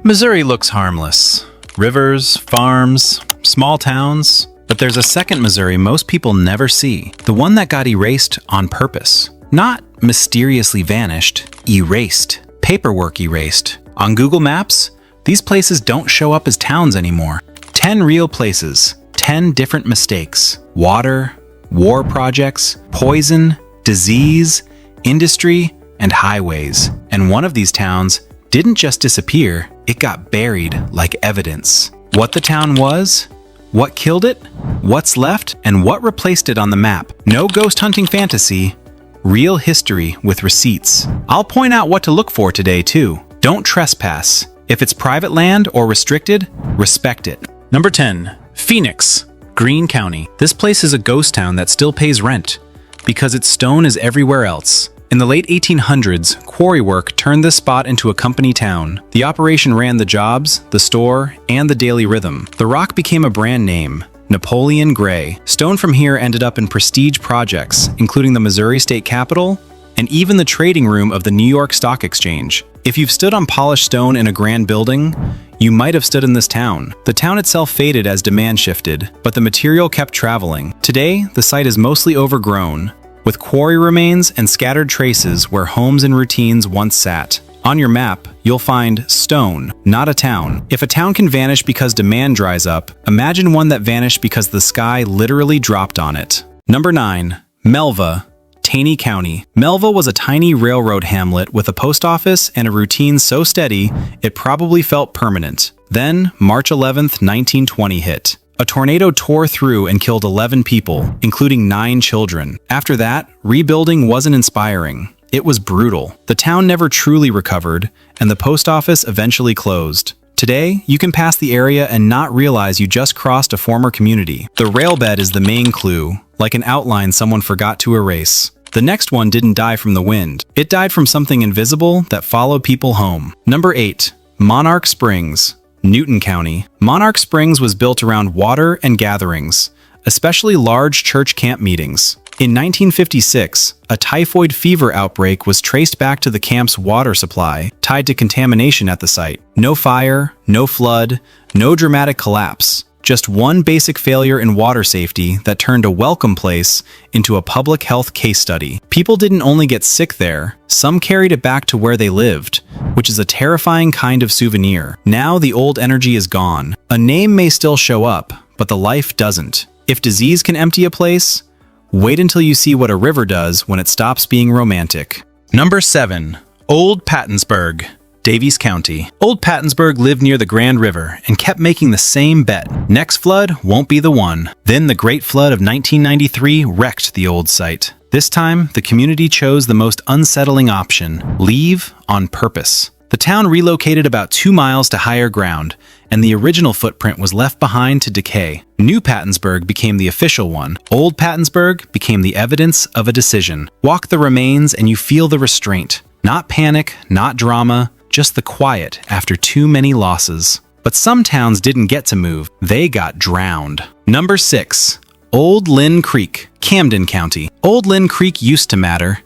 Missouri looks harmless. Rivers, farms, small towns. But there's a second Missouri most people never see. The one that got erased on purpose. Not mysteriously vanished, erased. Paperwork erased. On Google Maps, these places don't show up as towns anymore. 10 real places, 10 different mistakes. Water, war projects, poison, disease, industry, and highways. And one of these towns didn't just disappear, it got buried like evidence. What the town was, what killed it, what's left, and what replaced it on the map. No ghost hunting fantasy, real history with receipts. I'll point out what to look for today too. Don't trespass. If it's private land or restricted, respect it. Number 10. Phoenix, Greene County. This place is a ghost town that still pays rent because its stone is everywhere else. In the late 1800s, quarry work turned this spot into a company town. The operation ran the jobs, the store, and the daily rhythm. The rock became a brand name, Napoleon Gray. Stone from here ended up in prestige projects, including the Missouri State Capitol and even the trading room of the New York Stock Exchange. If you've stood on polished stone in a grand building, you might have stood in this town. The town itself faded as demand shifted, but the material kept traveling. Today, the site is mostly overgrown, with quarry remains and scattered traces where homes and routines once sat. On your map, you'll find stone, not a town. If a town can vanish because demand dries up, imagine one that vanished because the sky literally dropped on it. Number 9. Melva, Taney County. Melva was a tiny railroad hamlet with a post office and a routine so steady, it probably felt permanent. Then, March 11th, 1920 hit. A tornado tore through and killed 11 people, including 9 children. After that, rebuilding wasn't inspiring. It was brutal. The town never truly recovered, and the post office eventually closed. Today, you can pass the area and not realize you just crossed a former community. The railbed is the main clue, like an outline someone forgot to erase. The next one didn't die from the wind. It died from something invisible that followed people home. Number 8. Monarch Springs, Newton County. Monarch Springs was built around water and gatherings, especially large church camp meetings. In 1956, a typhoid fever outbreak was traced back to the camp's water supply, tied to contamination at the site. No fire, no flood, no dramatic collapse. Just one basic failure in water safety that turned a welcome place into a public health case study. People didn't only get sick there, some carried it back to where they lived, which is a terrifying kind of souvenir. Now the old energy is gone. A name may still show up, but the life doesn't. If disease can empty a place, wait until you see what a river does when it stops being romantic. Number 7. Old Pattensburg, Daviess County. Old Pattensburg lived near the Grand River and kept making the same bet. Next flood won't be the one. Then the Great Flood of 1993 wrecked the old site. This time, the community chose the most unsettling option: leave on purpose. The town relocated about 2 miles to higher ground, and the original footprint was left behind to decay. New Pattensburg became the official one. Old Pattensburg became the evidence of a decision. Walk the remains and you feel the restraint. Not panic, not drama, just the quiet after too many losses. But some towns didn't get to move. They got drowned. Number 6. Old Lin Creek, Camden County. Old Lin Creek used to matter.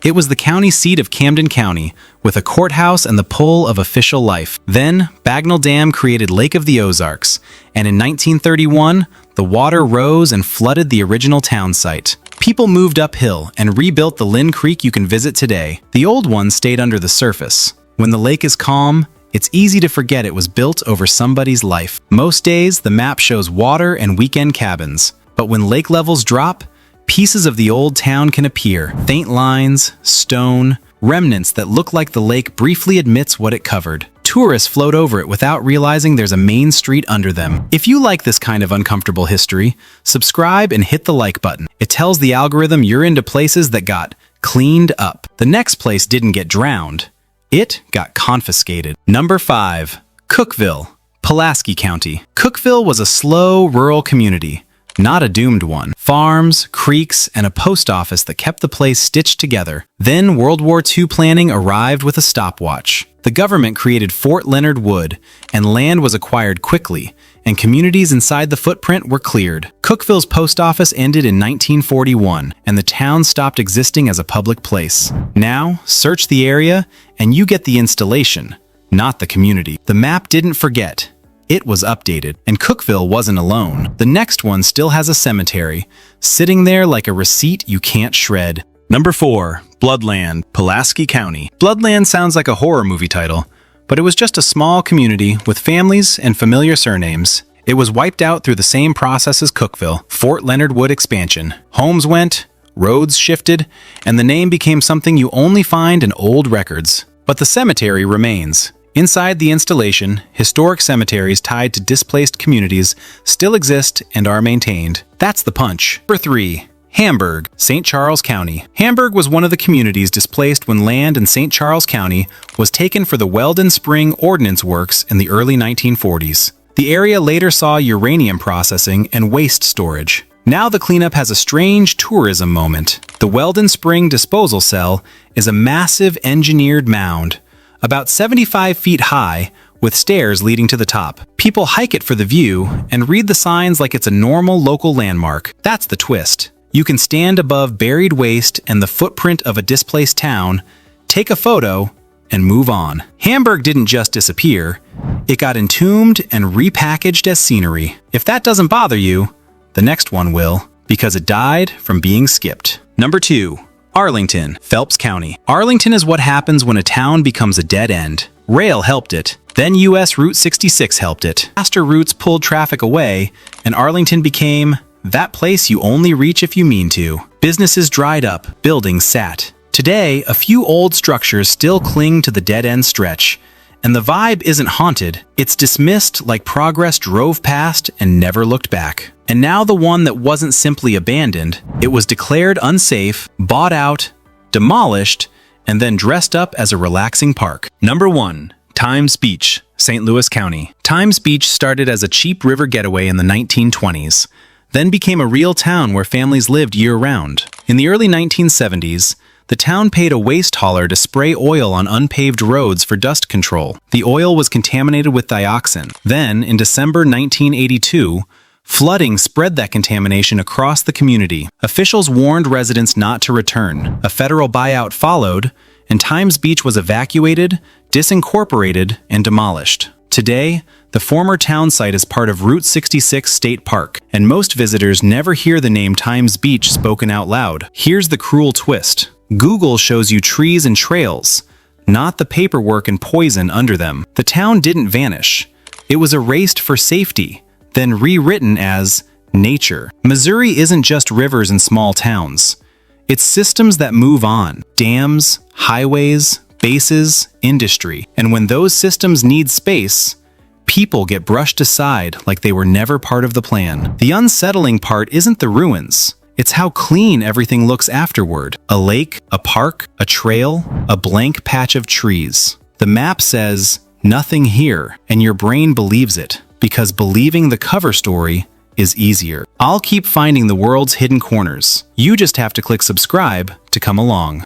It was the county seat of Camden County, with a courthouse and the pull of official life. Then, Bagnell Dam created Lake of the Ozarks, and in 1931, the water rose and flooded the original town site. People moved uphill and rebuilt the Lin Creek you can visit today. The old one stayed under the surface. When the lake is calm, it's easy to forget it was built over somebody's life. Most days, the map shows water and weekend cabins, but when lake levels drop, pieces of the old town can appear. Faint lines, stone, remnants that look like the lake briefly admits what it covered. Tourists float over it without realizing there's a main street under them. If you like this kind of uncomfortable history, subscribe and hit the like button. It tells the algorithm you're into places that got cleaned up. The next place didn't get drowned. It got confiscated. Number 5. Cookville, Pulaski County. Cookville was a slow, rural community. Not a doomed one. Farms, creeks, and a post office that kept the place stitched together. Then World War II planning arrived with a stopwatch. The government created Fort Leonard Wood, and land was acquired quickly, and communities inside the footprint were cleared. Cookville's post office ended in 1941, and the town stopped existing as a public place. Now, search the area, and you get the installation. not the community. The map didn't forget. It was updated, and Cookville wasn't alone. The next one still has a cemetery, sitting there like a receipt you can't shred. Number 4. Bloodland, Pulaski County. Bloodland sounds like a horror movie title, but it was just a small community with families and familiar surnames. It was wiped out through the same process as Cookville, Fort Leonard Wood expansion. Homes went, roads shifted, and the name became something you only find in old records. But the cemetery remains. Inside the installation, historic cemeteries tied to displaced communities still exist and are maintained. That's the punch. Number 3. Hamburg, St. Charles County. Hamburg was one of the communities displaced when land in St. Charles County was taken for the Weldon Spring Ordnance Works in the early 1940s. The area later saw uranium processing and waste storage. Now the cleanup has a strange tourism moment. The Weldon Spring Disposal Cell is a massive engineered mound, about 75 feet high, with stairs leading to the top. People hike it for the view and read the signs like it's a normal local landmark. That's the twist. You can stand above buried waste and the footprint of a displaced town, take a photo, and move on. Hamburg didn't just disappear, it got entombed and repackaged as scenery. If that doesn't bother you, the next one will, because it died from being skipped. Number 2. Arlington, Phelps County. Arlington is what happens when a town becomes a dead end. Rail helped it. Then US Route 66 helped it. Faster routes pulled traffic away, and Arlington became that place you only reach if you mean to. Businesses dried up, buildings sat. Today, a few old structures still cling to the dead-end stretch, and the vibe isn't haunted, it's dismissed like progress drove past and never looked back. And now the one that wasn't simply abandoned, it was declared unsafe, bought out, demolished, and then dressed up as a relaxing park. Number 1. Times Beach, St. Louis County. Times Beach started as a cheap river getaway in the 1920s, then became a real town where families lived year-round. In the early 1970s, the town paid a waste hauler to spray oil on unpaved roads for dust control. The oil was contaminated with dioxin. Then, in December 1982, flooding spread that contamination across the community. Officials warned residents not to return. A federal buyout followed, and Times Beach was evacuated, disincorporated, and demolished. Today, the former town site is part of Route 66 State Park, and most visitors never hear the name Times Beach spoken out loud. Here's the cruel twist. Google shows you trees and trails, not the paperwork and poison under them. The town didn't vanish. It was erased for safety, then rewritten as nature. Missouri isn't just rivers and small towns. It's systems that move on. Dams, highways, bases, industry. And when those systems need space, people get brushed aside like they were never part of the plan. The unsettling part isn't the ruins. It's how clean everything looks afterward. A lake, a park, a trail, a blank patch of trees. The map says, nothing here, and your brain believes it, because believing the cover story is easier. I'll keep finding the world's hidden corners. You just have to click subscribe to come along.